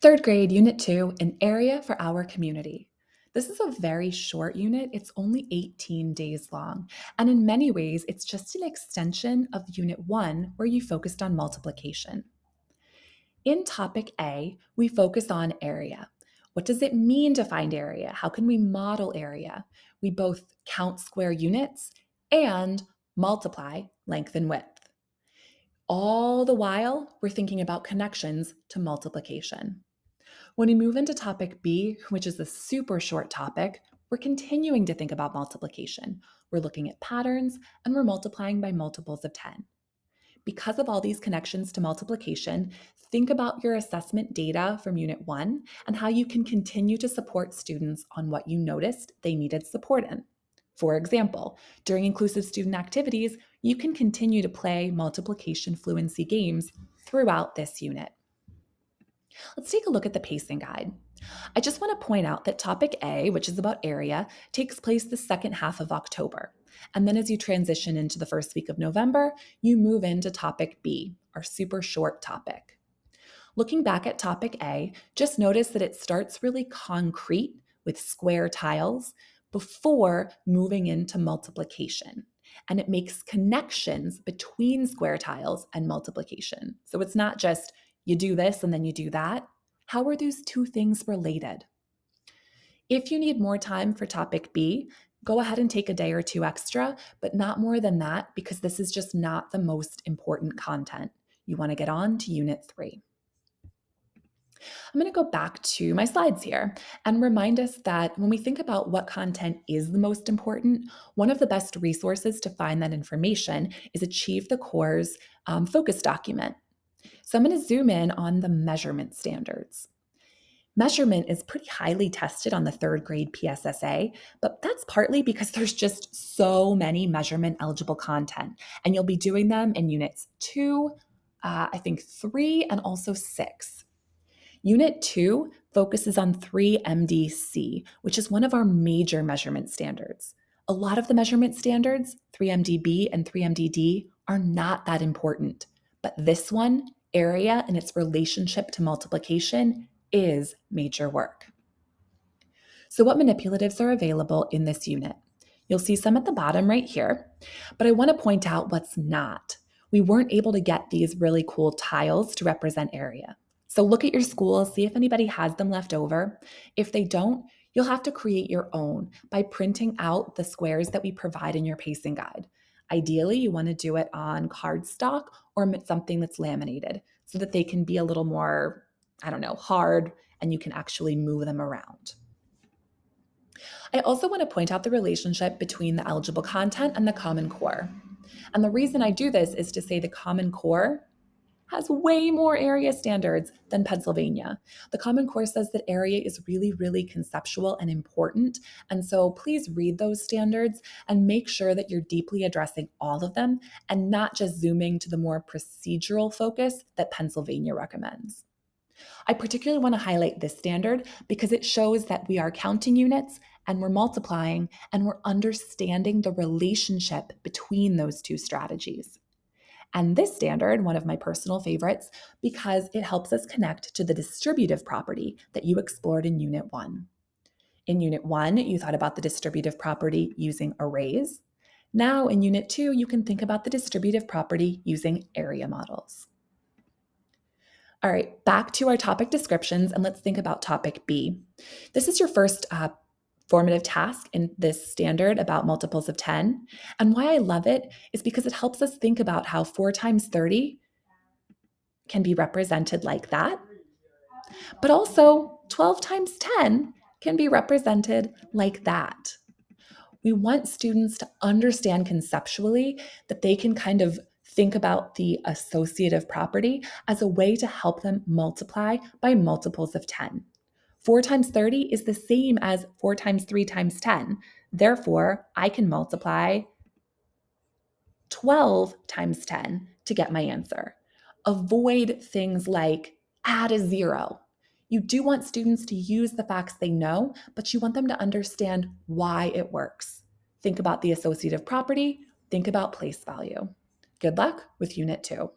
Third grade, Unit 2, an area for our community. This is a very short unit. It's only 18 days long. And in many ways, it's just an extension of Unit 1, where you focused on multiplication. In Topic A, we focus on area. What does it mean to find area? How can we model area? We both count square units and multiply length and width. All the while, we're thinking about connections to multiplication. When we move into topic B, which is a super short topic, we're continuing to think about multiplication. We're looking at patterns and we're multiplying by multiples of 10. Because of all these connections to multiplication, think about your assessment data from Unit 1 and how you can continue to support students on what you noticed they needed support in. For example, during inclusive student activities, you can continue to play multiplication fluency games throughout this unit. Let's take a look at the pacing guide. I just want to point out that topic A, which is about area, takes place the second half of October. And then as you transition into the first week of November, you move into topic B, our super short topic. Looking back at topic A, just notice that it starts really concrete with square tiles before moving into multiplication. And it makes connections between square tiles and multiplication. So it's not just you do this and then you do that. How are those two things related? If you need more time for topic B, go ahead and take a day or two extra, but not more than that because this is just not the most important content. You want to get on to Unit 3. I'm going to go back to my slides here and remind us that when we think about what content is the most important, one of the best resources to find that information is Achieve the Core's focus document. So I'm going to zoom in on the measurement standards. Measurement is pretty highly tested on the third grade PSSA, but that's partly because there's just so many measurement eligible content, and you'll be doing them in units 2, I think 3, and also 6. Unit 2 focuses on 3MDC, which is one of our major measurement standards. A lot of the measurement standards, 3MDB and 3MDD, are not that important, but this one, area and its relationship to multiplication, is major work. So what manipulatives are available in this unit? You'll see some at the bottom right here, but I want to point out what's not. We weren't able to get these really cool tiles to represent area. So look at your school, see if anybody has them left over. If they don't, you'll have to create your own by printing out the squares that we provide in your pacing guide. Ideally, you want to do it on cardstock or something that's laminated so that they can be a little more, hard, and you can actually move them around. I also want to point out the relationship between the eligible content and the Common Core. And the reason I do this is to say the Common Core has way more area standards than Pennsylvania. The Common Core says that area is really, really conceptual and important. And so please read those standards and make sure that you're deeply addressing all of them and not just zooming to the more procedural focus that Pennsylvania recommends. I particularly want to highlight this standard because it shows that we are counting units and we're multiplying and we're understanding the relationship between those two strategies. And this standard, one of my personal favorites, because it helps us connect to the distributive property that you explored in Unit 1. In Unit 1, you thought about the distributive property using arrays. Now in Unit 2, you can think about the distributive property using area models. All right, back to our topic descriptions, and let's think about topic B. This is your first formative task in this standard about multiples of 10. And why I love it is because it helps us think about how 4 times 30 can be represented like that, but also 12 times 10 can be represented like that. We want students to understand conceptually that they can kind of think about the associative property as a way to help them multiply by multiples of 10. 4 times 30 is the same as 4 times 3 times 10. Therefore, I can multiply 12 times 10 to get my answer. Avoid things like add a 0. You do want students to use the facts they know, but you want them to understand why it works. Think about the associative property, think about place value. Good luck with Unit 2.